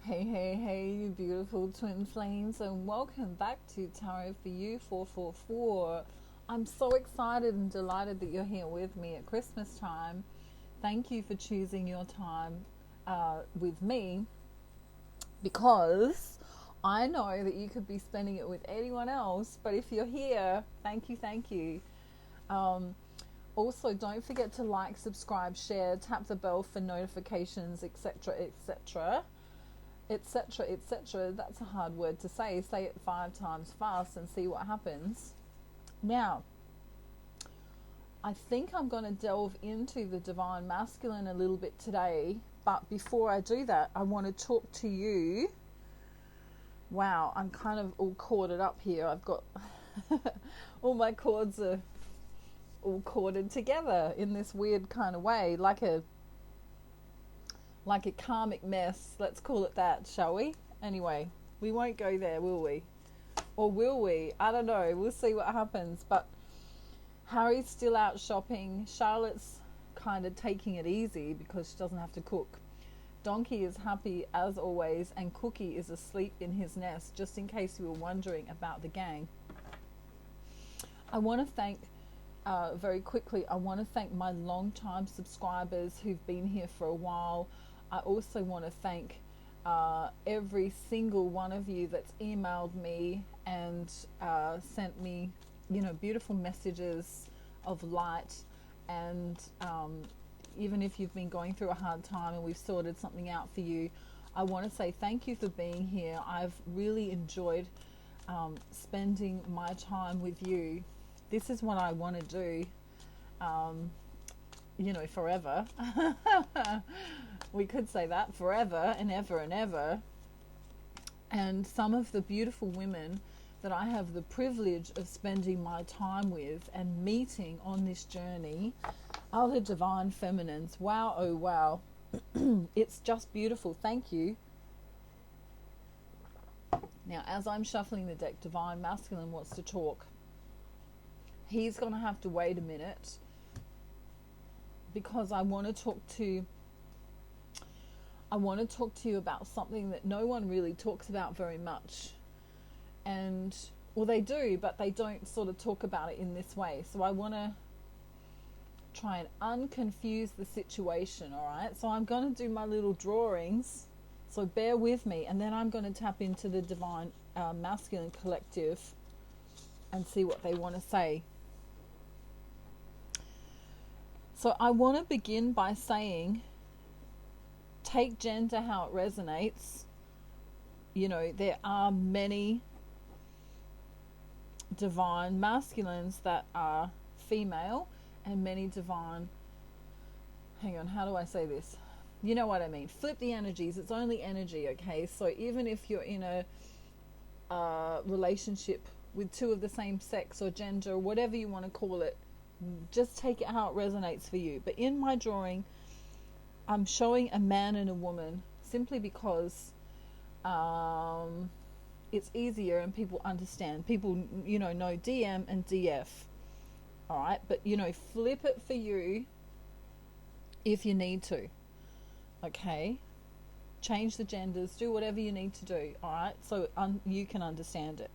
Hey, hey, hey, you beautiful twin flames, and welcome back to Tarot for You 444. I'm so excited and delighted that you're here with me at Christmas time. Thank you for choosing your time with me because I know that you could be spending it with anyone else, but if you're here, thank you, thank you. Um, Also, don't forget to like, subscribe, share, tap the bell for notifications, etc., etc., etc., etc. That's a hard word to say. Say it 5 times fast and see what happens. Now, I think I'm going to delve into the divine masculine a little bit today, but before I do that, I want to talk to you. Wow, I'm kind of all corded up here. I've got all my cords are all corded together in this weird kind of way, like a karmic mess. Let's call it that, shall we? Anyway, we won't go there, will we? Or will we? I don't know. We'll see what happens. But Harry's still out shopping. Charlotte's kind of taking it easy because she doesn't have to cook. Donkey is happy as always, and Cookie is asleep in his nest, just in case you were wondering about the gang. I want to thank very quickly, I want to thank my long-time subscribers who've been here for a while. I also want to thank every single one of you that's emailed me and sent me, beautiful messages of light. And even if you've been going through a hard time and we've sorted something out for you, I want to say thank you for being here. I've really enjoyed spending my time with you. This is what I want to do, forever. We could say that, forever and ever and ever. And some of the beautiful women that I have the privilege of spending my time with and meeting on this journey are the divine feminines. Wow, oh wow. It's just beautiful. Thank you. Now, as I'm shuffling the deck, divine masculine wants to talk. He's going to have to wait a minute because I want to talk to you about something that no one really talks about very much. And, well, they do, but they don't sort of talk about it in this way. So I want to try and unconfuse the situation, all right? So I'm going to do my little drawings. So bear with me. And then I'm going to tap into the divine masculine collective and see what they want to say. So I want to begin by saying, take gender how it resonates. There are many divine masculines that are female and many divine, hang on, how do I say this? You know what I mean. Flip the energies. It's only energy, okay? So even if you're in a relationship with two of the same sex or gender or whatever you want to call it, just take it how it resonates for you. But in my drawing, I'm showing a man and a woman simply because it's easier and people understand. People, know DM and DF. All right, but flip it for you if you need to. Okay, change the genders, do whatever you need to do. All right, so you can understand it.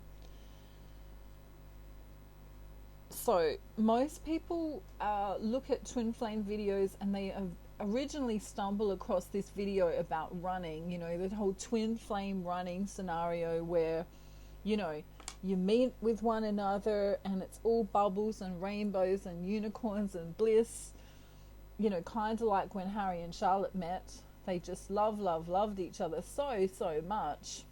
So most people look at twin flame videos and they originally stumble across this video about running, the whole twin flame running scenario where, you meet with one another and it's all bubbles and rainbows and unicorns and bliss, kind of like when Harry and Charlotte met. They just loved each other so much.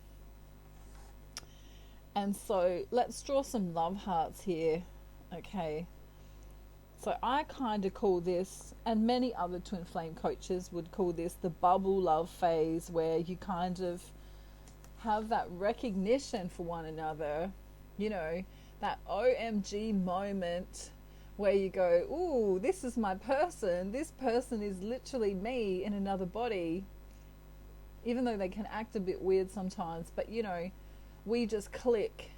And so let's draw some love hearts here. Okay, so I kind of call this, and many other twin flame coaches would call this, the bubble love phase, where you kind of have that recognition for one another, that OMG moment where you go, ooh, this is my person. This person is literally me in another body, even though they can act a bit weird sometimes, but we just click,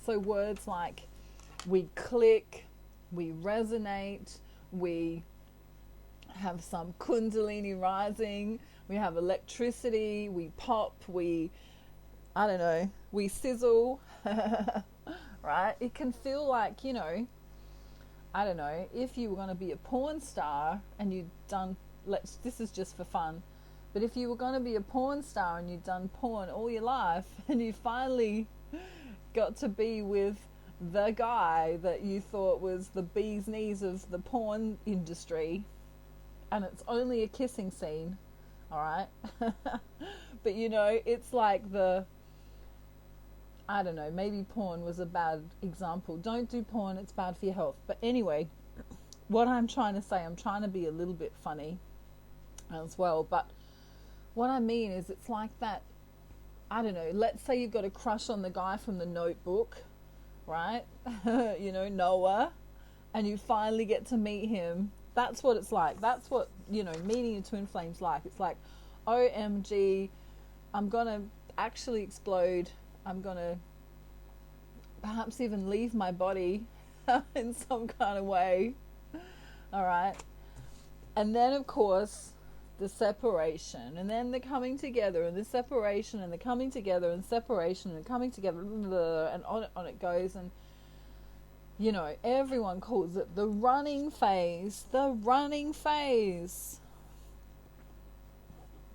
so words like we click, we resonate, we have some kundalini rising, we have electricity, we pop, I don't know, we sizzle, right? It can feel like, you know, I don't know, if you were going to be a porn star and you'd done, this is just for fun, but if you were going to be a porn star and you'd done porn all your life and you finally got to be with the guy that you thought was the bee's knees of the porn industry, and it's only a kissing scene, all right? But you know, it's like I don't know, maybe porn was a bad example. Don't do porn, it's bad for your health. But anyway, what I'm trying to say, I'm trying to be a little bit funny as well, but what I mean is it's like that, I don't know, let's say you've got a crush on the guy from The Notebook, right? You know, Noah, and you finally get to meet him. That's what it's like. That's what, you know, meeting your twin flame's like. It's like, OMG, I'm going to actually explode. I'm going to perhaps even leave my body in some kind of way. All right. And then, of course, the separation, and then the coming together, and the separation, and the coming together, and separation, and coming together, and on it goes. And, you know, everyone calls it the running phase. The running phase.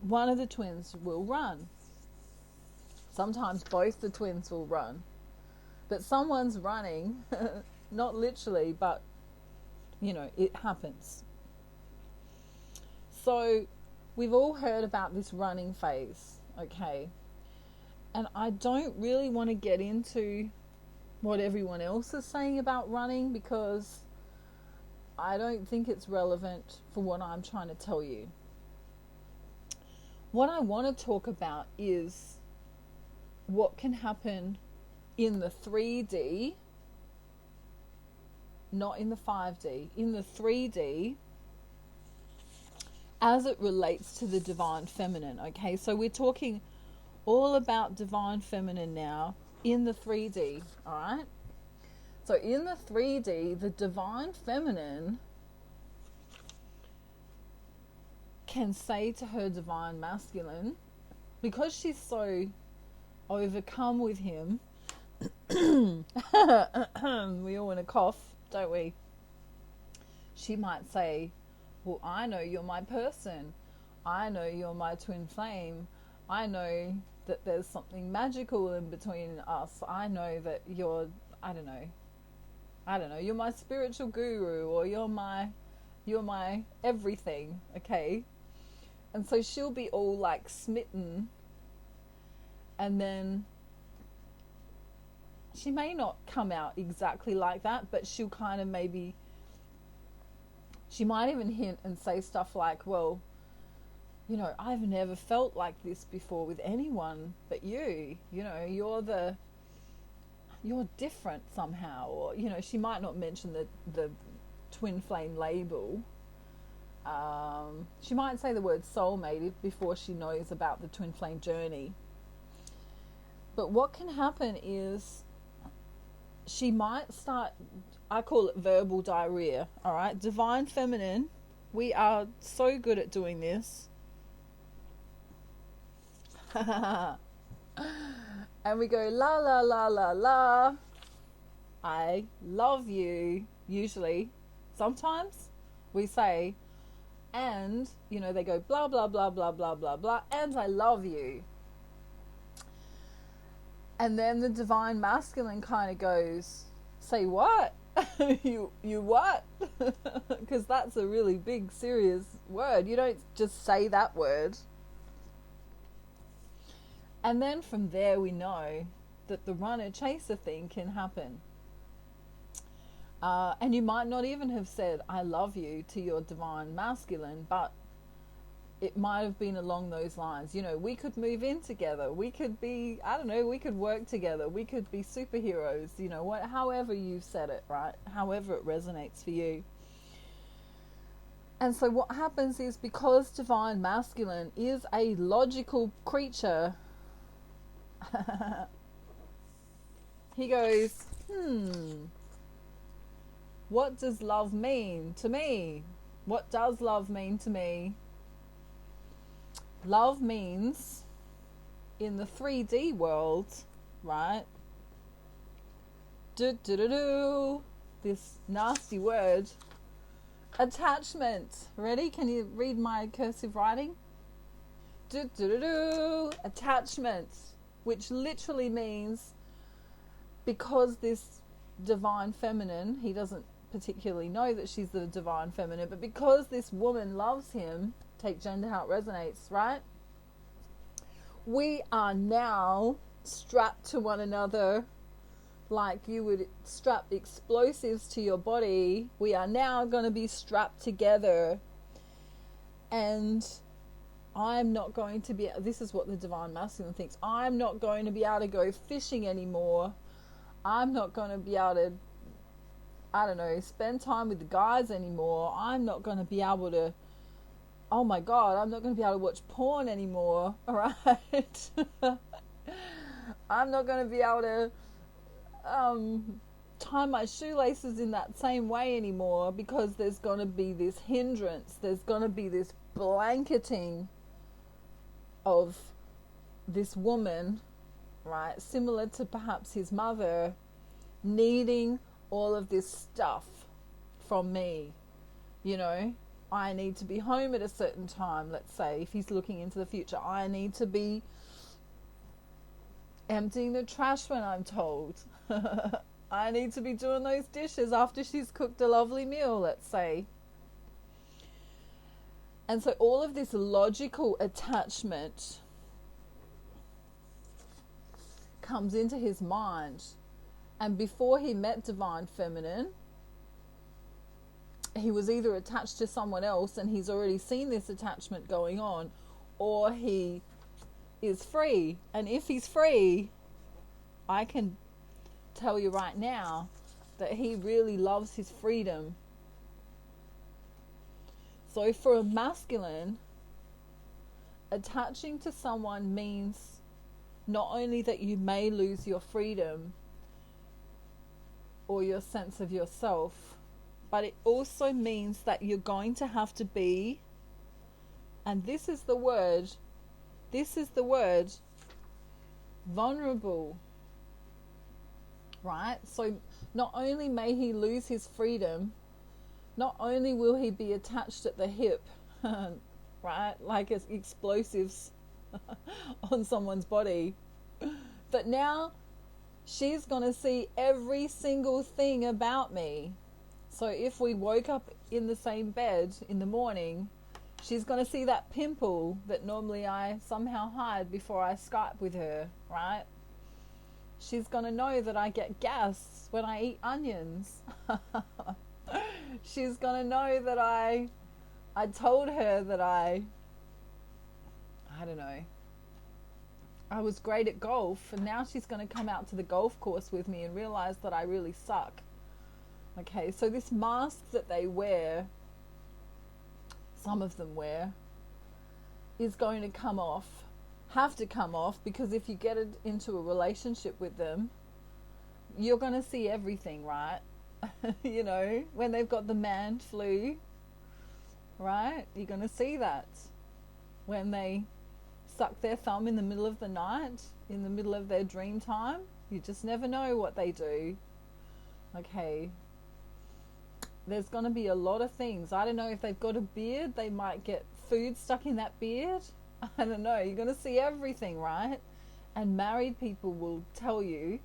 One of the twins will run. Sometimes both the twins will run. But someone's running, not literally, but, you know, it happens. So we've all heard about this running phase, okay? And I don't really want to get into what everyone else is saying about running, because I don't think it's relevant for what I'm trying to tell you. What I want to talk about is what can happen in the 3D, not in the 5D, in the 3D, as it relates to the divine feminine, okay? So we're talking all about divine feminine now in the 3D, all right? So in the 3D, the divine feminine can say to her divine masculine, because she's so overcome with him, we all want to cough, don't we? She might say, well, I know you're my person. I know you're my twin flame. I know that there's something magical in between us. I know that you're, I don't know, you're my spiritual guru, or you're my everything, okay? And so she'll be all like smitten, and then she may not come out exactly like that, but she'll kind of maybe, she might even hint and say stuff like, well, you know, I've never felt like this before with anyone but you. You know, you're different somehow. Or, you know, she might not mention the twin flame label. She might say the word soulmate before she knows about the twin flame journey. But what can happen is she might start, I call it verbal diarrhea, all right? Divine feminine, we are so good at doing this. And we go, la, la, la, la, la. I love you, usually. Sometimes we say, and, you know, they go, blah, blah, blah, blah, blah, blah, blah, and I love you. And then the divine masculine kind of goes, say what? you what? Because that's a really big, serious word. You don't just say that word. And then from there we know that the runner-chaser thing can happen. And you might not even have said, I love you to your divine masculine, but it might have been along those lines. You know, we could move in together. We could be, I don't know, we could work together. We could be superheroes, you know, however you said it, right? However it resonates for you. And so what happens is, because divine masculine is a logical creature, he goes, what does love mean to me? What does love mean to me? Love means, in the 3D world, right? This nasty word, attachment. Ready? Can you read my cursive writing? Attachment, which literally means, because this divine feminine, he doesn't particularly know that she's the divine feminine, but because this woman loves him, take gender how it resonates, right? We are now strapped to one another like you would strap explosives to your body. We are now going to be strapped together, and I'm not going to be, this is what the divine masculine thinks, I'm not going to be able to go fishing anymore. I'm not going to be able to, I don't know, spend time with the guys anymore. I'm not going to be able to, oh my God, I'm not going to be able to watch porn anymore. All right. I'm not going to be able to tie my shoelaces in that same way anymore, because there's going to be this hindrance. There's going to be this blanketing of this woman, right? Similar to perhaps his mother needing all of this stuff from me. You know, I need to be home at a certain time, let's say, if he's looking into the future. I need to be emptying the trash when I'm told. I need to be doing those dishes after she's cooked a lovely meal, let's say. And so all of this logical attachment comes into his mind. And before he met Divine Feminine, he was either attached to someone else and he's already seen this attachment going on, or he is free. And if he's free, I can tell you right now that he really loves his freedom. So for a masculine, attaching to someone means not only that you may lose your freedom or your sense of yourself, but it also means that you're going to have to be, and this is the word, vulnerable, right? So not only may he lose his freedom, not only will he be attached at the hip, right, like as explosives on someone's body, but now she's going to see every single thing about me. So if we woke up in the same bed in the morning, she's going to see that pimple that normally I somehow hide before I Skype with her, right? She's going to know that I get gas when I eat onions. She's going to know that I told her that I don't know, I was great at golf, and now she's going to come out to the golf course with me and realize that I really suck. Okay, so this mask that they wear, some of them wear, is going to come off, have to come off, because if you get into a relationship with them, you're going to see everything, right? You know, when they've got the man flu, right? You're going to see that. When they suck their thumb in the middle of the night, in the middle of their dream time, you just never know what they do. Okay. There's going to be a lot of things. I don't know, if they've got a beard, they might get food stuck in that beard. I don't know. You're going to see everything, right? And married people will tell you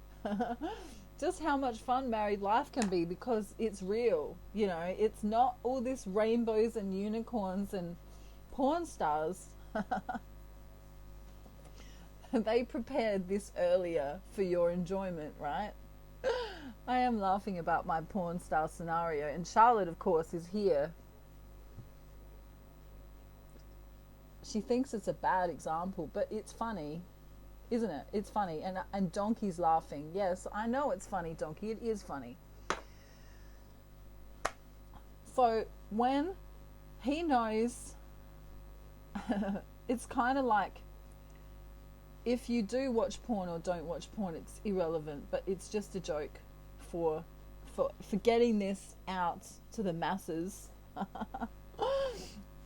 just how much fun married life can be, because it's real. You know, it's not all this rainbows and unicorns and porn stars. They prepared this earlier for your enjoyment, right? I am laughing about my porn star scenario, and Charlotte, of course, is here. She thinks it's a bad example, but it's funny, isn't it? It's funny, and Donkey's laughing. Yes, I know it's funny, Donkey. It is funny. So when he knows, it's kind of like, if you do watch porn or don't watch porn, it's irrelevant, but it's just a joke for getting this out to the masses.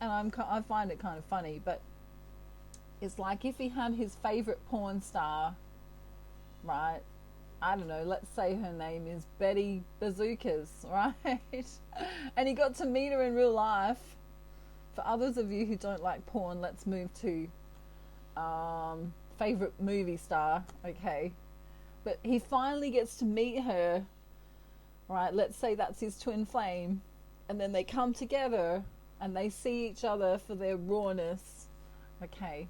And I find it kind of funny, but It's like if he had his favorite porn star, right? I don't know, let's say her name is Betty Bazookas, right? And he got to meet her in real life. For others of you who don't like porn, let's move to favorite movie star, okay? But he finally gets to meet her, right? Let's say that's his twin flame. And then they come together and they see each other for their rawness, okay?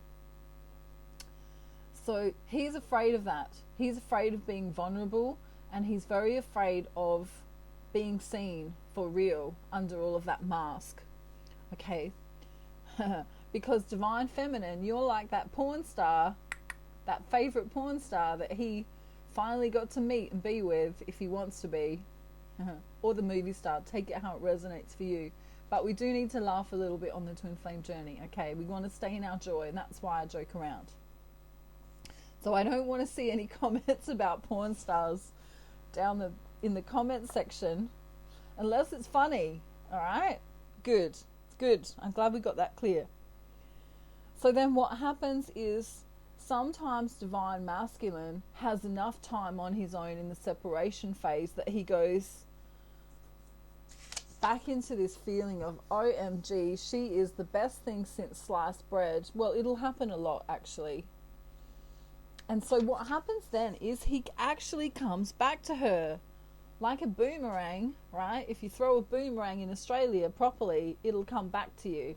So he's afraid of that. He's afraid of being vulnerable, and he's very afraid of being seen for real under all of that mask. Okay? Because divine feminine, you're like that porn star, that favorite porn star that he finally got to meet and be with if he wants to be. Or the movie star. Take it how it resonates for you. But we do need to laugh a little bit on the twin flame journey. Okay? We want to stay in our joy, and that's why I joke around. So I don't want to see any comments about porn stars down in the comment section, unless it's funny. All right? Good. It's good. I'm glad we got that clear. So then what happens is sometimes divine masculine has enough time on his own in the separation phase that he goes back into this feeling of, OMG, she is the best thing since sliced bread. Well, it'll happen a lot, actually. And so what happens then is he actually comes back to her like a boomerang, right? If you throw a boomerang in Australia properly, it'll come back to you.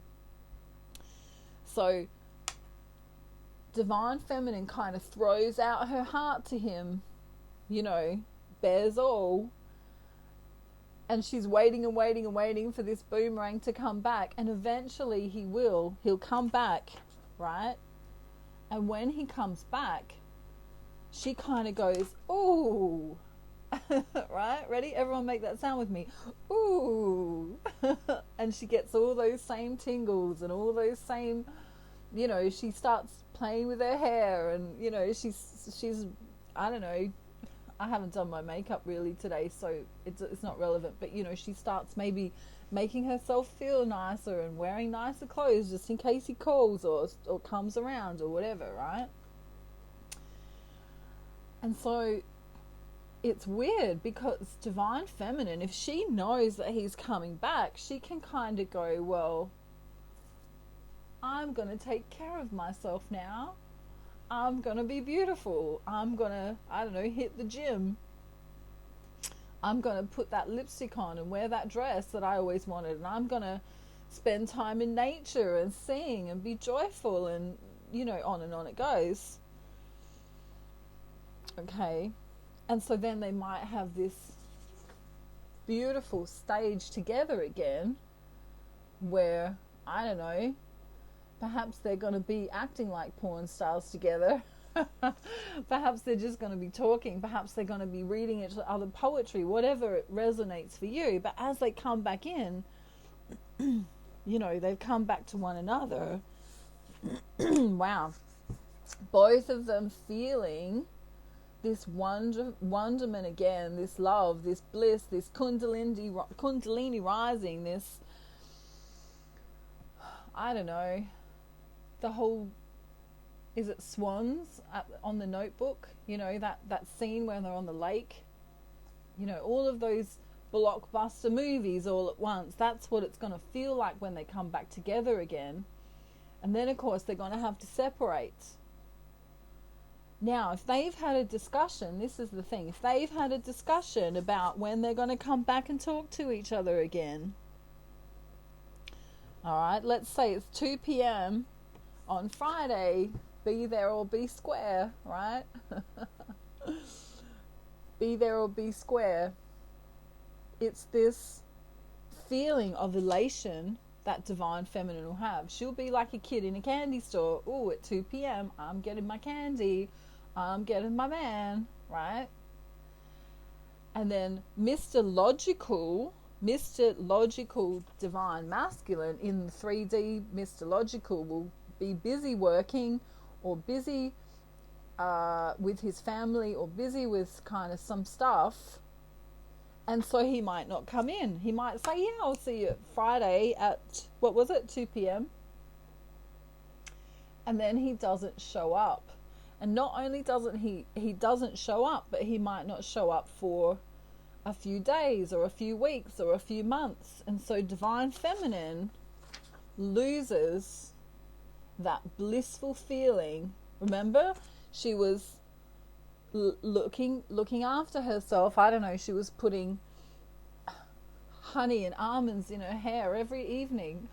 So divine feminine kind of throws out her heart to him, you know, bears all. And she's waiting and waiting and waiting for this boomerang to come back. And eventually he'll come back, right? And when he comes back, she kind of goes, ooh, right? Ready? Everyone make that sound with me. Ooh. And she gets all those same tingles and all those same, you know, she starts playing with her hair and, you know, she's, I don't know, I haven't done my makeup really today, so it's not relevant, but, you know, she starts maybe making herself feel nicer and wearing nicer clothes just in case he calls or comes around or whatever, right? And so it's weird because divine feminine, if she knows that he's coming back, she can kind of go, well, I'm going to take care of myself now. I'm going to be beautiful. I'm going to, I don't know, hit the gym. I'm going to put that lipstick on and wear that dress that I always wanted. And I'm going to spend time in nature and sing and be joyful and, you know, on and on it goes. Okay. And so then they might have this beautiful stage together again where, I don't know, perhaps they're going to be acting like porn stars together. Perhaps they're just going to be talking. Perhaps they're going to be reading each other poetry, whatever it resonates for you. But as they come back in, you know, they've come back to one another. Wow. Both of them feeling this wonderment again, this love, this bliss, this kundalini rising, this, I don't know, the whole, is it swans on the Notebook? You know, that scene where they're on the lake. You know, all of those blockbuster movies all at once. That's what it's going to feel like when they come back together again. And then, of course, they're going to have to separate. Now, if they've had a discussion, this is the thing. If they've had a discussion about when they're going to come back and talk to each other again. All right, let's say it's 2 p.m. on Friday. Be there or be square, right? Be there or be square. It's this feeling of elation that divine feminine will have. She'll be like a kid in a candy store. Oh, at 2 p.m. I'm getting my candy. I'm getting my man, right? And then Mr. Logical divine masculine in the 3D, Mr. Logical will be busy working or busy with his family or busy with kind of some stuff. And so he might not come in. He might say, yeah, I'll see you Friday at, what was it, 2 p.m. and then he doesn't show up. And not only doesn't he doesn't show up, but he might not show up for a few days or a few weeks or a few months. And so divine feminine loses that blissful feeling. Remember, she was looking after herself. I don't know, she was putting honey and almonds in her hair every evening.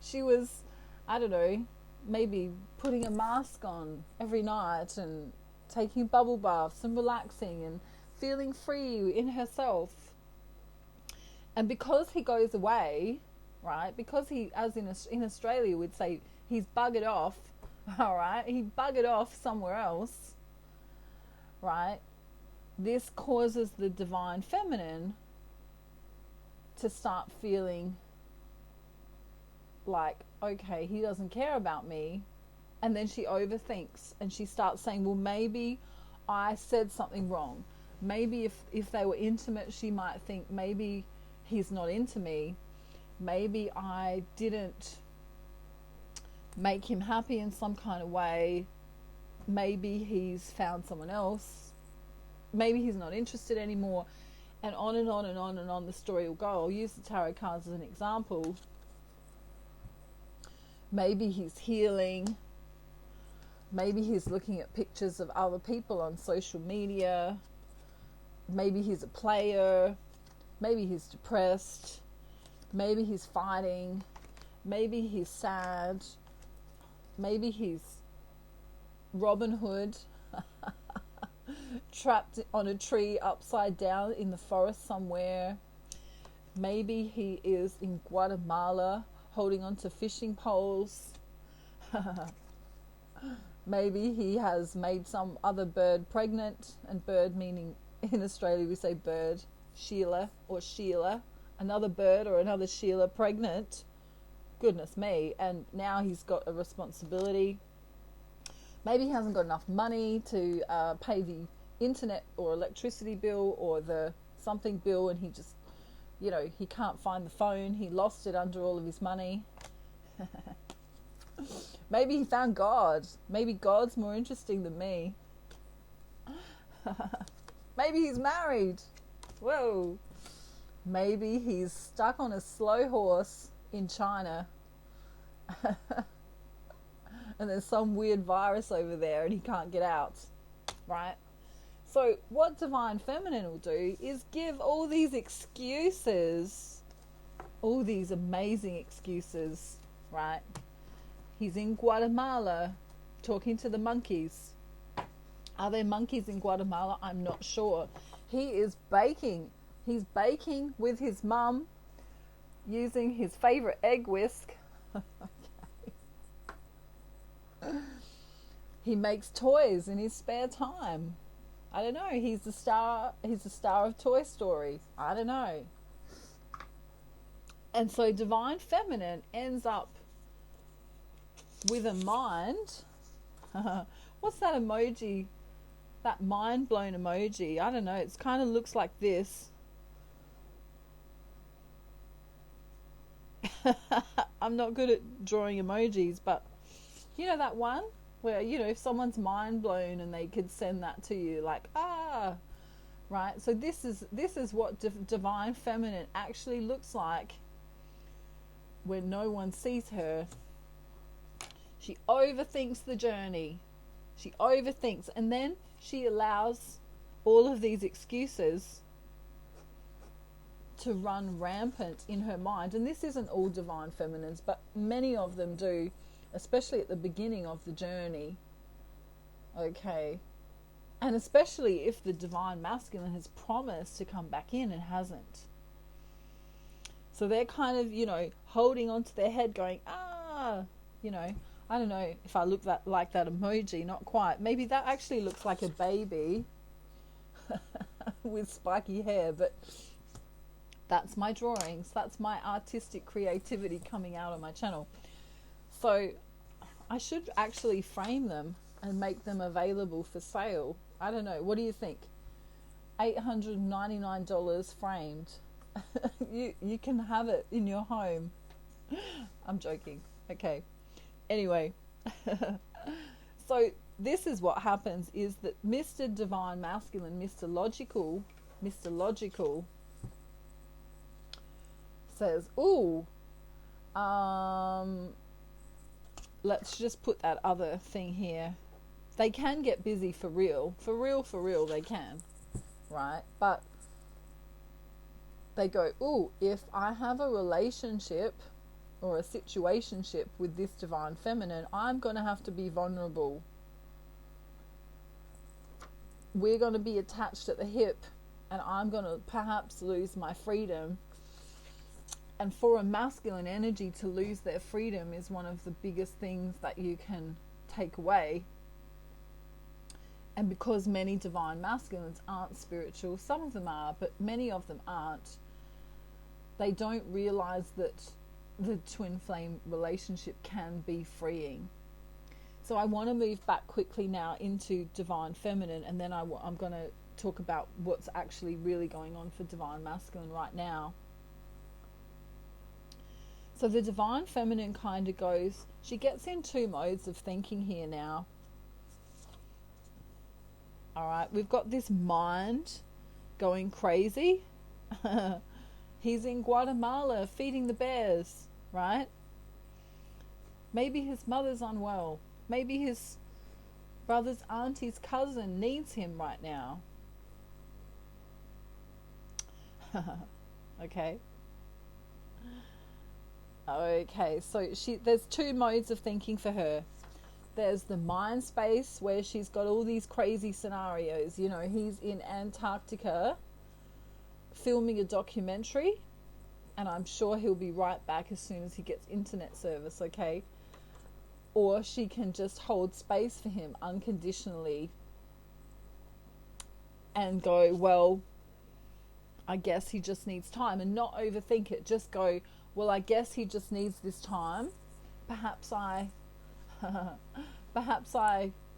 She was, I don't know, maybe putting a mask on every night and taking bubble baths and relaxing and feeling free in herself. And because he goes away, right, because he, as in Australia would say, he's buggered off, all right, he buggered off somewhere else, right, this causes the divine feminine to start feeling like, okay, he doesn't care about me. And then she overthinks and she starts saying, well, maybe I said something wrong. Maybe if they were intimate, she might think maybe he's not into me. Maybe I didn't make him happy in some kind of way. Maybe he's found someone else. Maybe he's not interested anymore. And on and on and on and on the story will go. I'll use the tarot cards as an example. Maybe he's healing. Maybe he's looking at pictures of other people on social media. Maybe he's a player. Maybe he's depressed. Maybe he's fighting. Maybe he's sad. Maybe he's Robin Hood, trapped on a tree upside down in the forest somewhere. Maybe he is in Guatemala holding on to fishing poles. Maybe he has made some other bird pregnant, and bird meaning, in Australia we say bird, Sheila or Sheila, another bird or another Sheila pregnant. Goodness me. And now he's got a responsibility. Maybe he hasn't got enough money to pay the internet or electricity bill or the something bill, and he just, you know, he can't find the phone. He lost it under all of his money. Maybe he found God. Maybe God's more interesting than me. Maybe he's married. Whoa. Maybe he's stuck on a slow horse in China. And there's some weird virus over there and he can't get out. Right? So what Divine Feminine will do is give all these excuses, all these amazing excuses, right? He's in Guatemala talking to the monkeys. Are there monkeys in Guatemala? I'm not sure. He is baking. He's baking with his mum using his favorite egg whisk. He makes toys in his spare time. I don't know. He's the star of Toy Story. I don't know. And so Divine Feminine ends up with a mind. What's that emoji? That mind blown emoji. I don't know. It kind of looks like this. I'm not good at drawing emojis, but you know that one where, you know, if someone's mind blown and they could send that to you, like, right? So this is what Divine Feminine actually looks like when no one sees her. She overthinks the journey. She overthinks, and then she allows all of these excuses to run rampant in her mind. And this isn't all Divine Feminines, but many of them do, especially at the beginning of the journey. Okay. And especially if the Divine Masculine has promised to come back in and hasn't. So they're kind of, you know, holding onto their head going, you know, I don't know if I look like that emoji, not quite. Maybe that actually looks like a baby with spiky hair, but that's my drawings. That's my artistic creativity coming out on my channel. So I should actually frame them and make them available for sale. I don't know. What do you think? $899 framed. You can have it in your home. I'm joking. Okay. Anyway, So this is what happens, is that Mr. Divine Masculine, Mr. Logical says, ooh, let's just put that other thing here. They can get busy for real they can, right? But they go, ooh, if I have a relationship or a situationship with this Divine Feminine, I'm going to have to be vulnerable. We're going to be attached at the hip, and I'm going to perhaps lose my freedom. And for a masculine energy to lose their freedom is one of the biggest things that you can take away. And because many Divine Masculines aren't spiritual, some of them are, but many of them aren't, they don't realize that the twin flame relationship can be freeing. So I want to move back quickly now into Divine Feminine, and then I'm going to talk about what's actually really going on for Divine Masculine right now. So the Divine Feminine kind of goes, she gets in two modes of thinking here now. All right, we've got this mind going crazy. He's in Guatemala feeding the bears, right? Maybe his mother's unwell. Maybe his brother's auntie's cousin needs him right now. Okay. Okay, so there's two modes of thinking for her. There's the mind space where she's got all these crazy scenarios. You know, he's in Antarctica filming a documentary, and I'm sure he'll be right back as soon as he gets internet service, okay? Or she can just hold space for him unconditionally and go, well, I guess he just needs time, and not overthink it. Just go, well, I guess he just needs this time. Perhaps I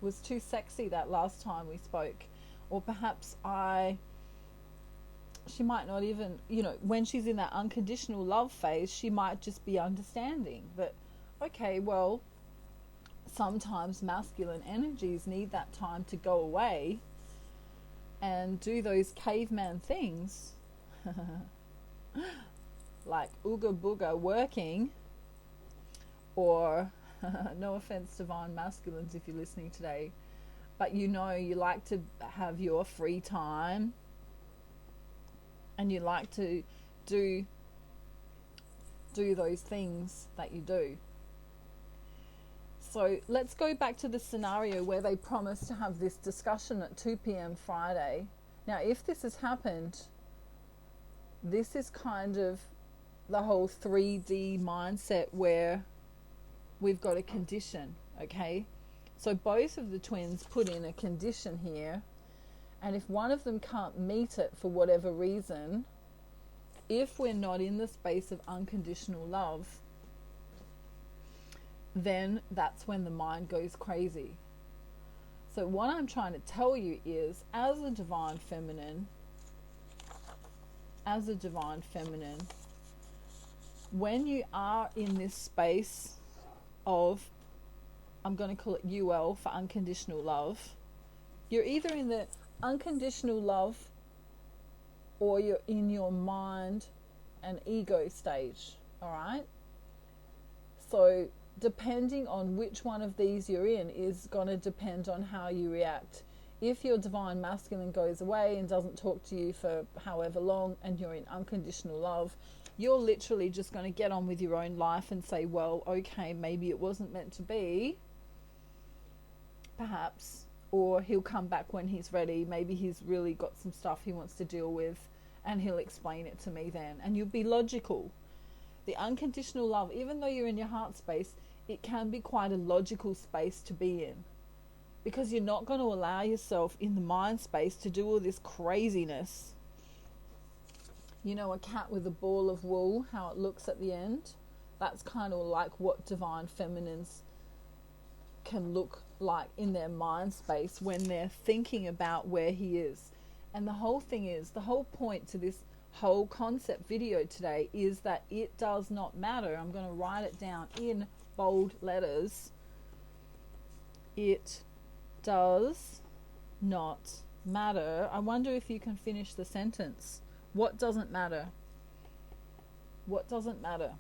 was too sexy that last time we spoke, or perhaps she might not even, you know, when she's in that unconditional love phase, she might just be understanding that, okay, well, sometimes masculine energies need that time to go away and do those caveman things like ooga booga working, or no offense, Divine Masculines, if you're listening today, but you know, you like to have your free time and you like to do those things that you do. So let's go back to the scenario where they promised to have this discussion at 2 p.m. Friday. Now, if this has happened, this is kind of the whole 3D mindset where we've got a condition, okay? So both of the twins put in a condition here, and if one of them can't meet it for whatever reason, if we're not in the space of unconditional love, then that's when the mind goes crazy. So what I'm trying to tell you is, as a Divine Feminine, when you are in this space of, I'm going to call it UL for unconditional love, you're either in the unconditional love or you're in your mind and ego stage, all right? So depending on which one of these you're in is going to depend on how you react. If your Divine Masculine goes away and doesn't talk to you for however long and you're in unconditional love, you're literally just going to get on with your own life and say, well, okay, maybe it wasn't meant to be, perhaps, or he'll come back when he's ready. Maybe he's really got some stuff he wants to deal with and he'll explain it to me then. And you'll be logical. The unconditional love, even though you're in your heart space, it can be quite a logical space to be in, because you're not going to allow yourself in the mind space to do all this craziness. You know, a cat with a ball of wool, how it looks at the end? That's kind of like what Divine Feminines can look like in their mind space when they're thinking about where he is. And the whole thing is, the whole point to this whole concept video today is that it does not matter. I'm going to write it down in bold letters. It does not matter. I wonder if you can finish the sentence. What doesn't matter? What doesn't matter?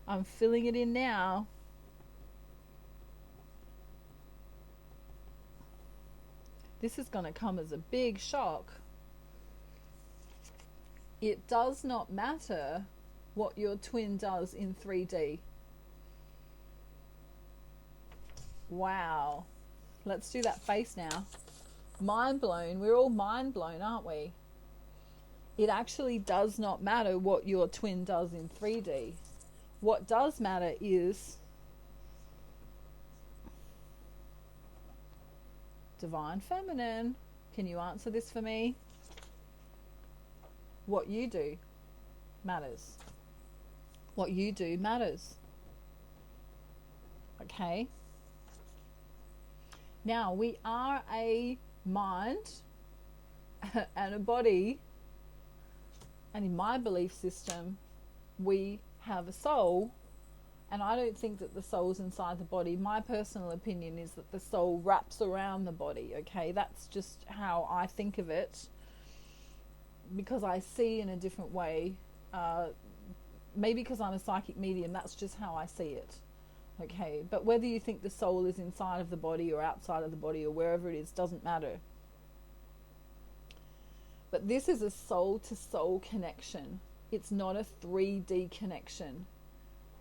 I'm filling it in now. This is going to come as a big shock. It does not matter what your twin does in 3D. Wow. Let's do that face now. Mind blown. We're all mind blown, aren't we? It actually does not matter what your twin does in 3D. What does matter is Divine Feminine. Can you answer this for me? What you do matters. What you do matters. Okay? Now, we are a mind and a body, and in my belief system, we have a soul, and I don't think that the soul's inside the body. My personal opinion is that the soul wraps around the body, okay? That's just how I think of it, because I see in a different way. Maybe because I'm a psychic medium, that's just how I see it. Okay, but whether you think the soul is inside of the body or outside of the body or wherever it is doesn't matter. But this is a soul to soul connection. It's not a 3D connection.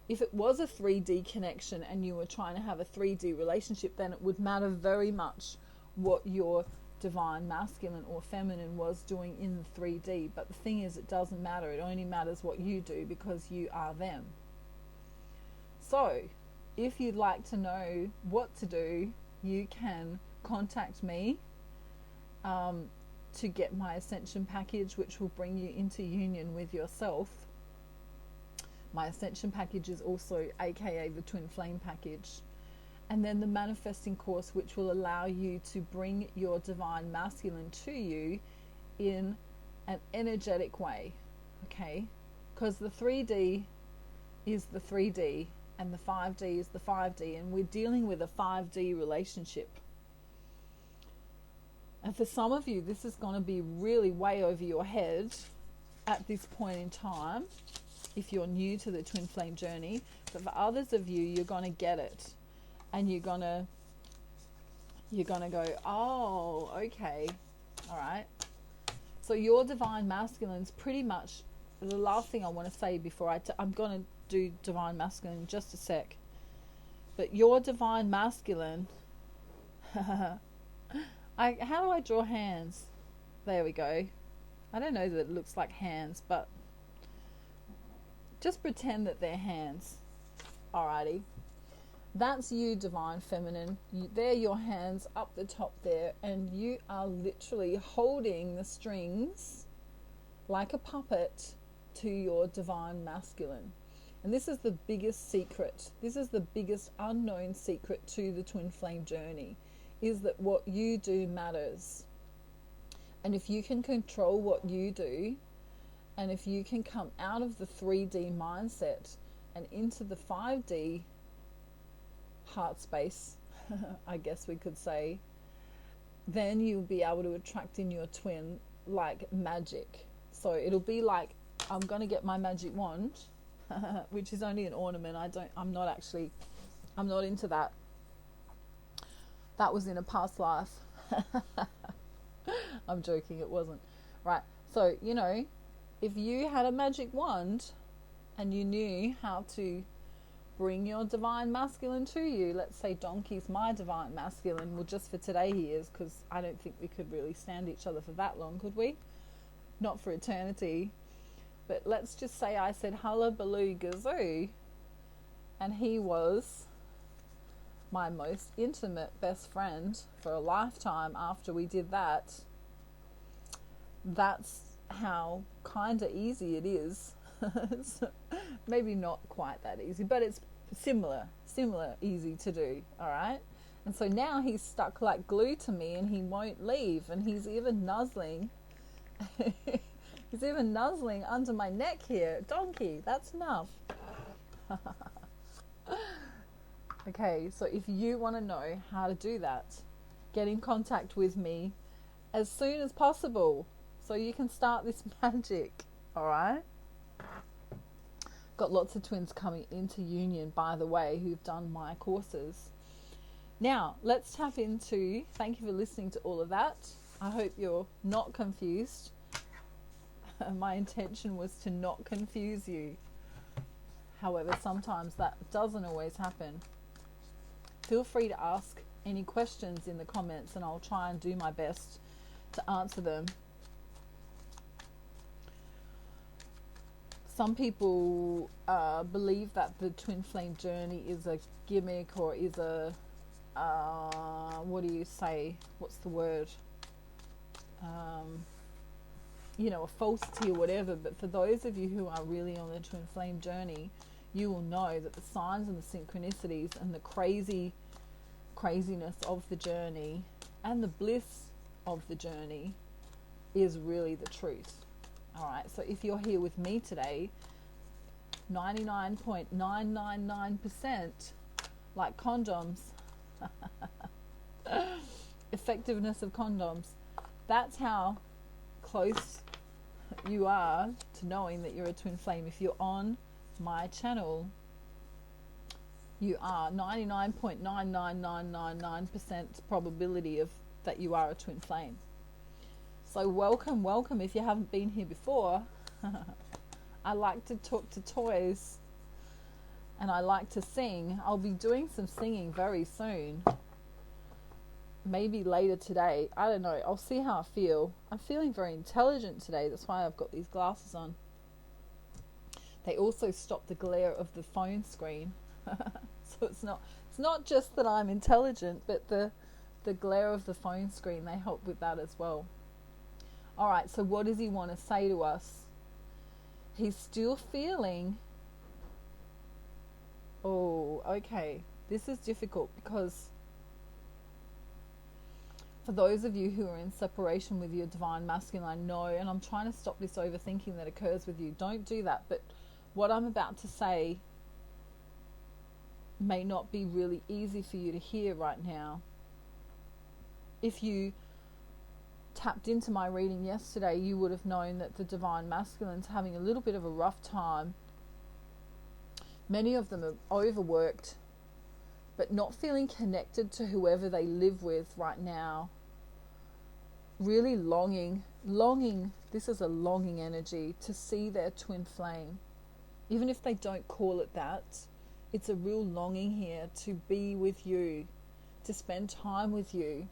If it was a 3D connection and you were trying to have a 3D relationship, then it would matter very much what your divine masculine or feminine was doing in the 3D. But the thing is, it doesn't matter. It only matters what you do, because you are them. So if you'd like to know what to do, you can contact me to get my Ascension package, which will bring you into union with yourself. My Ascension package is also aka the Twin Flame package. And then the Manifesting course, which will allow you to bring your divine masculine to you in an energetic way. Okay? Because the 3D is the 3D, and the 5D is the 5D, and we're dealing with a 5D relationship. And for some of you, this is going to be really way over your head at this point in time, if you're new to the Twin Flame journey. But for others of you, you're going to get it, and you're gonna go, oh, okay, all right. So your divine masculine's pretty much the last thing I want to say before I'm going to do divine masculine in just a sec. But your divine masculine, how do I draw hands? There we go. I don't know that it looks like hands, but just pretend that they're hands. Alrighty. That's you, divine feminine. They're your hands up the top there, and you are literally holding the strings like a puppet to your divine masculine. And this is the biggest secret. This is the biggest unknown secret to the Twin Flame journey, is that what you do matters. And if you can control what you do, and if you can come out of the 3D mindset and into the 5D heart space, I guess we could say, then you'll be able to attract in your twin like magic. So it'll be like, I'm going to get my magic wand, which is only an ornament. I'm not into that. That was in a past life. I'm joking, it wasn't. Right. So, if you had a magic wand and you knew how to bring your divine masculine to you, let's say Donkey's my divine masculine. Well, just for today he is, because I don't think we could really stand each other for that long, could we? Not for eternity. But let's just say I said hullabaloo gazoo, and he was my most intimate best friend for a lifetime after we did that. That's how kind of easy it is. Maybe not quite that easy, but it's similar easy to do. All right. And so now he's stuck like glue to me, and he won't leave, and he's even nuzzling he's even nuzzling under my neck here. Donkey, that's enough. Okay, so if you want to know how to do that, get in contact with me as soon as possible so you can start this magic. All right? Got lots of twins coming into union, by the way, who've done my courses. Now, let's tap into, thank you for listening to all of that. I hope you're not confused. My intention was to not confuse you. However, sometimes that doesn't always happen. Feel free to ask any questions in the comments and I'll try and do my best to answer them. Some people believe that the twin flame journey is a gimmick or is a, what do you say? What's the word? A falsity or whatever. But for those of you who are really on the twin flame journey, you will know that the signs and the synchronicities and the craziness of the journey and the bliss of the journey is really the truth. All right, so if you're here with me today, 99.999%, like condoms, effectiveness of condoms, that's how close you are to knowing that you're a twin flame. If you're on my channel, you are 99.99999% probability of that you are a twin flame. So welcome if you haven't been here before. I like to talk to toys and I like to sing. I'll be doing some singing very soon, maybe later today. I don't know, I'll see how I feel. I'm feeling very intelligent today, that's why I've got these glasses on. They also stop the glare of the phone screen. So it's not just that I'm intelligent, but the glare of the phone screen, they help with that as well. All right, so what does he want to say to us? He's still feeling, oh, okay, this is difficult because for those of you who are in separation with your divine masculine, I know, and I'm trying to stop this overthinking that occurs with you. Don't do that. But what I'm about to say may not be really easy for you to hear right now. If you tapped into my reading yesterday, you would have known that the divine masculine's having a little bit of a rough time. Many of them are overworked, but not feeling connected to whoever they live with right now. Really longing, this is a longing energy, to see their twin flame. Even if they don't call it that, it's a real longing here to be with you, to spend time with you.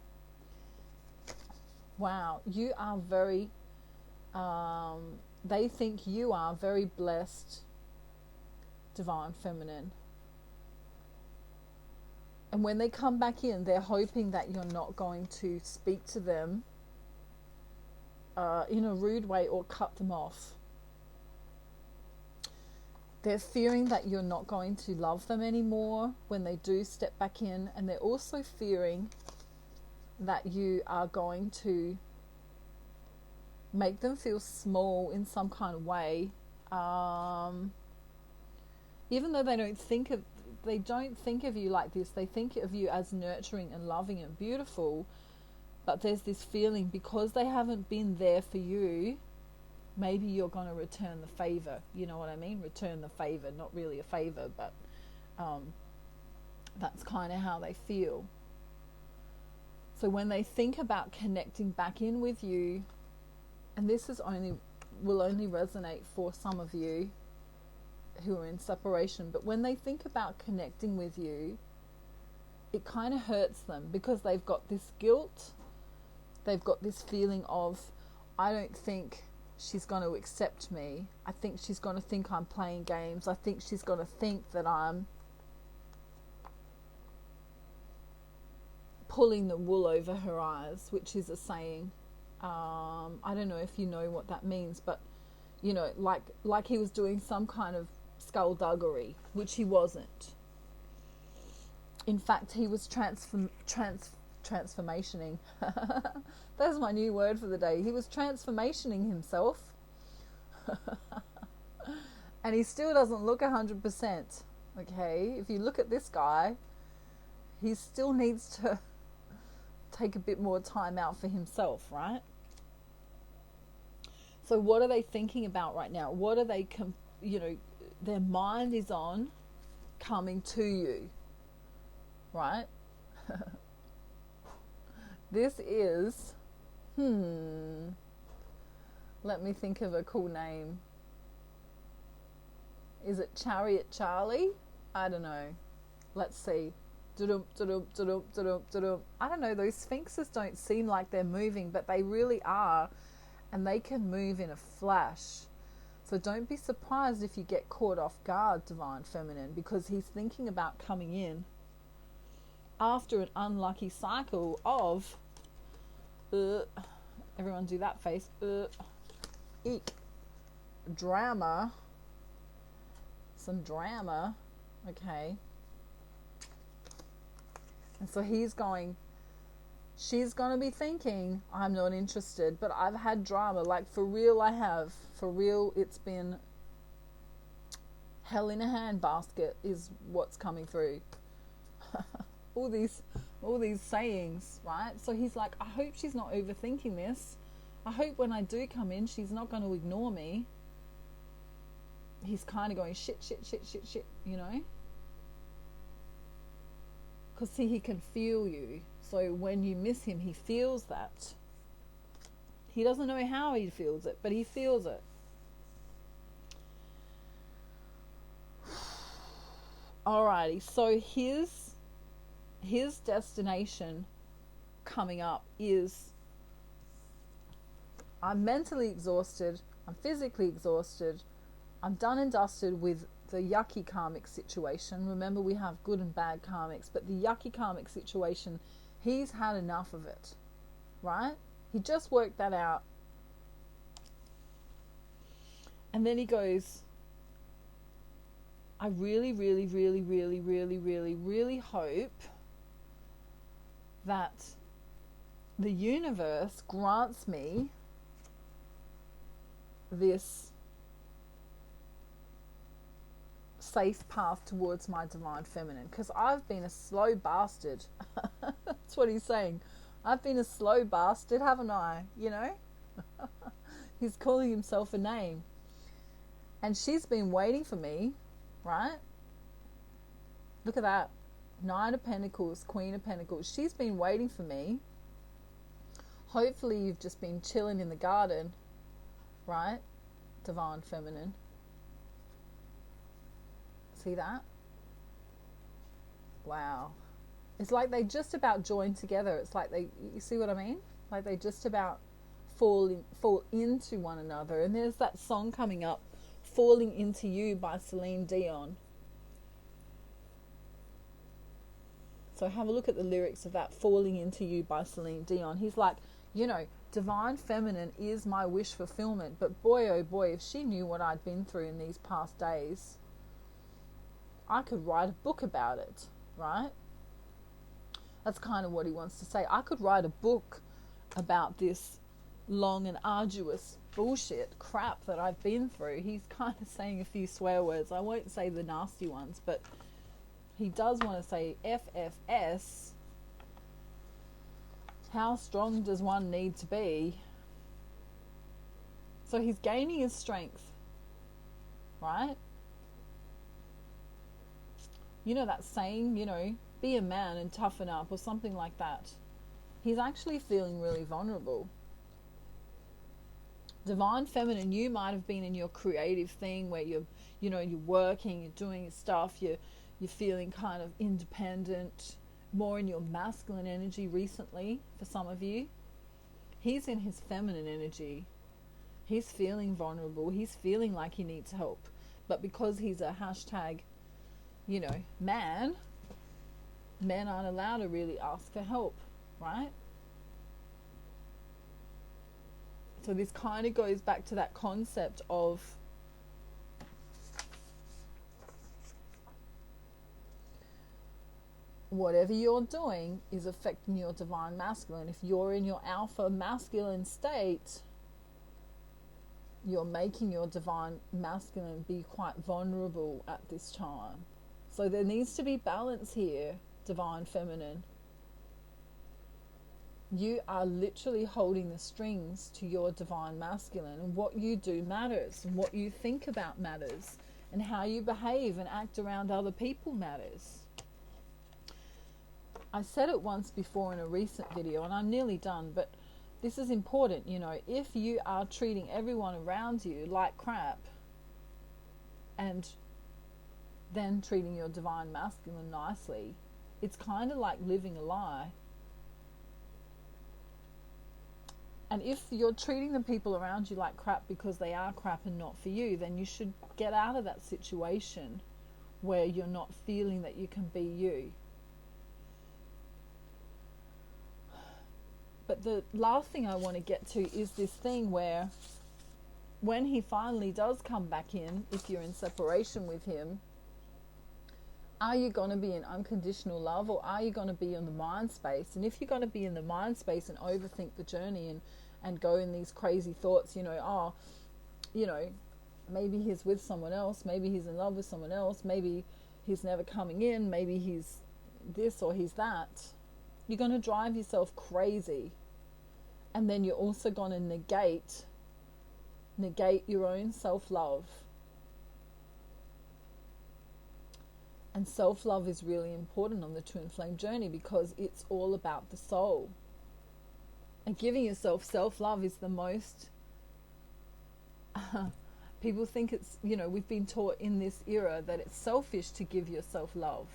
Wow, you are very, they think you are very blessed, divine feminine. And when they come back in, they're hoping that you're not going to speak to them in a rude way or cut them off. They're fearing that you're not going to love them anymore when they do step back in. And they're also fearing that you are going to make them feel small in some kind of way. Even though they don't think of you like this. They think of you as nurturing and loving and beautiful. But there's this feeling, because they haven't been there for you, maybe you're going to return the favor. You know what I mean? Return the favor. Not really a favor, but that's kind of how they feel. So when they think about connecting back in with you, and this will only resonate for some of you who are in separation, but when they think about connecting with you, it kind of hurts them because they've got this guilt. They've got this feeling of, I don't think she's going to accept me. I think she's going to think I'm playing games. I think she's going to think that I'm pulling the wool over her eyes, which is a saying. I don't know if you know what that means, but you know, like he was doing some kind of skullduggery, which he wasn't. In fact, he was transformationing. That's my new word for the day. He was transformationing himself. And he still doesn't look 100%. Okay, if you look at this guy, he still needs to take a bit more time out for himself, right? So what are they thinking about right now? What are they, their mind is on coming to you, right? This is, let me think of a cool name. Is it Chariot Charlie? I don't know. Let's see. I don't know, those sphinxes don't seem like they're moving, but they really are, and they can move in a flash. So don't be surprised if you get caught off guard, Divine Feminine, because he's thinking about coming in after an unlucky cycle of everyone do that face, eek, drama, some drama, okay. And so she's going to be thinking, I'm not interested, but I've had drama, like for real I have. For real, it's been hell in a handbasket is what's coming through. all these sayings, right? So he's like, I hope she's not overthinking this. I hope when I do come in, she's not going to ignore me. He's kind of going, shit, you know? Because see, he can feel you. So when you miss him, he feels that. He doesn't know how he feels it, but he feels it. Alrighty, so his destination coming up is, I'm mentally exhausted, I'm physically exhausted, I'm done and dusted with the yucky karmic situation. Remember, we have good and bad karmics, but the yucky karmic situation, he's had enough of it, right? He just worked that out. And then he goes, I really, really, really, really, really, really, really hope that the universe grants me this safe path towards my divine feminine, because I've been a slow bastard. That's what he's saying. I've been a slow bastard, haven't I? You know? He's calling himself a name. And she's been waiting for me, right? Look at that. Nine of Pentacles, Queen of Pentacles. She's been waiting for me. Hopefully you've just been chilling in the garden, right? Divine feminine. See that? Wow. It's like they just about join together. It's like you see what I mean? Like they just about fall into one another. And there's that song coming up, Falling Into You by Celine Dion. So have a look at the lyrics of that, Falling Into You by Celine Dion. He's like, divine feminine is my wish fulfillment. But boy, oh boy, if she knew what I'd been through in these past days, I could write a book about it, right? That's kind of what he wants to say. I could write a book about this long and arduous bullshit crap that I've been through. He's kind of saying a few swear words. I won't say the nasty ones, but he does want to say FFS. How strong does one need to be? So he's gaining his strength, right? You know that saying, be a man and toughen up or something like that. He's actually feeling really vulnerable. Divine feminine, you might have been in your creative thing where you're working, you're doing your stuff, you're feeling kind of independent, more in your masculine energy recently for some of you. He's in his feminine energy. He's feeling vulnerable. He's feeling like he needs help. But because he's a hashtag, man, men aren't allowed to really ask for help, right? So this kind of goes back to that concept of whatever you're doing is affecting your divine masculine. If you're in your alpha masculine state, you're making your divine masculine be quite vulnerable at this time. So there needs to be balance here, divine feminine. You are literally holding the strings to your divine masculine, and what you do matters, and what you think about matters, and how you behave and act around other people matters. I said it once before in a recent video, and I'm nearly done, but this is important. You know, if you are treating everyone around you like crap and then treating your divine masculine nicely, it's kind of like living a lie. And if you're treating the people around you like crap because they are crap and not for you, then you should get out of that situation where you're not feeling that you can be you. But the last thing I want to get to is this thing where when he finally does come back in, if you're in separation with him, are you going to be in unconditional love, or are you going to be in the mind space? And if you're going to be in the mind space and overthink the journey and go in these crazy thoughts, maybe he's with someone else, maybe he's in love with someone else, maybe he's never coming in, maybe he's this or he's that, you're going to drive yourself crazy. And then you're also going to negate your own self-love. And self-love is really important on the twin flame journey because it's all about the soul. And giving yourself self-love is the most... people think it's, we've been taught in this era that it's selfish to give yourself love.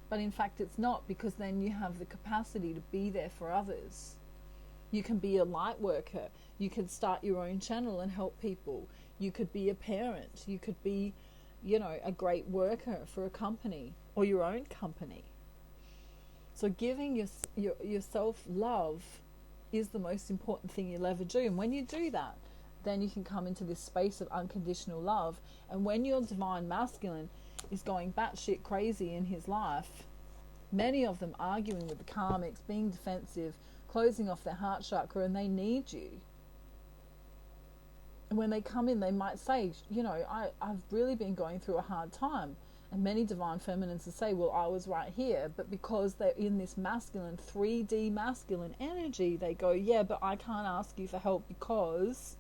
But in fact it's not, because then you have the capacity to be there for others. You can be a light worker. You can start your own channel and help people. You could be a parent. You could be, a great worker for a company or your own company. So giving yourself love is the most important thing you'll ever do. And when you do that, then you can come into this space of unconditional love. And when your divine masculine is going batshit crazy in his life, many of them arguing with the karmics, being defensive, closing off their heart chakra, and they need you. And when they come in, they might say, I've really been going through a hard time. And many divine feminines will say, well, I was right here. But because they're in this masculine, 3D masculine energy, they go, yeah, but I can't ask you for help because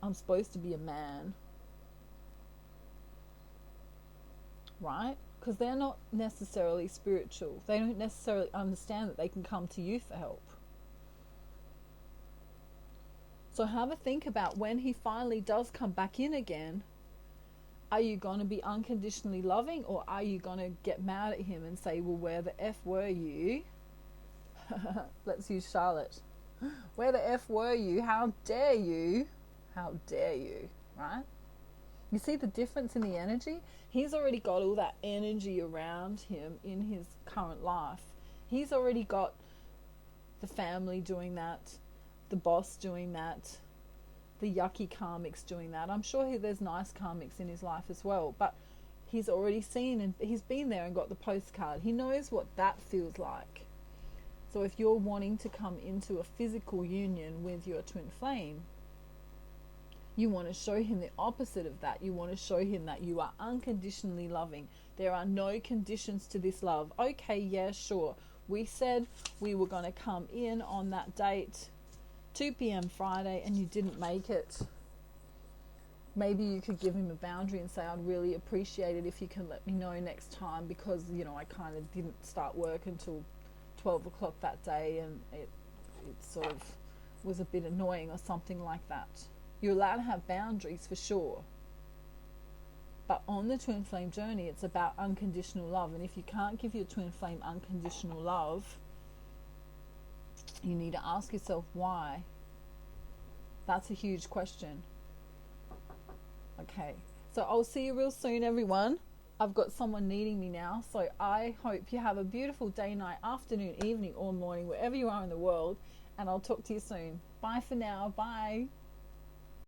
I'm supposed to be a man. Right? Because they're not necessarily spiritual. They don't necessarily understand that they can come to you for help. So have a think about when he finally does come back in again. Are you going to be unconditionally loving, or are you going to get mad at him and say, well, where the F were you? Let's use Charlotte. Where the F were you? How dare you? How dare you? Right? You see the difference in the energy? He's already got all that energy around him in his current life. He's already got the family doing that, the boss doing that, the yucky karmics doing that. I'm sure there's nice karmics in his life as well, but he's already seen and he's been there and got the postcard. He knows what that feels like. So if you're wanting to come into a physical union with your twin flame, you want to show him the opposite of that. You want to show him that you are unconditionally loving. There are no conditions to this love. Okay, yeah, sure. We said we were going to come in on that date, 2 p.m. Friday, and you didn't make it. Maybe you could give him a boundary and say, I'd really appreciate it if you can let me know next time, because, I kind of didn't start work until 12 o'clock that day, and it sort of was a bit annoying or something like that. You're allowed to have boundaries for sure. But on the twin flame journey, it's about unconditional love. And if you can't give your twin flame unconditional love, you need to ask yourself why. That's a huge question. Okay, so I'll see you real soon, everyone. I've got someone needing me now, so I hope you have a beautiful day, night, afternoon, evening, or morning, wherever you are in the world, and I'll talk to you soon. Bye for now. Bye.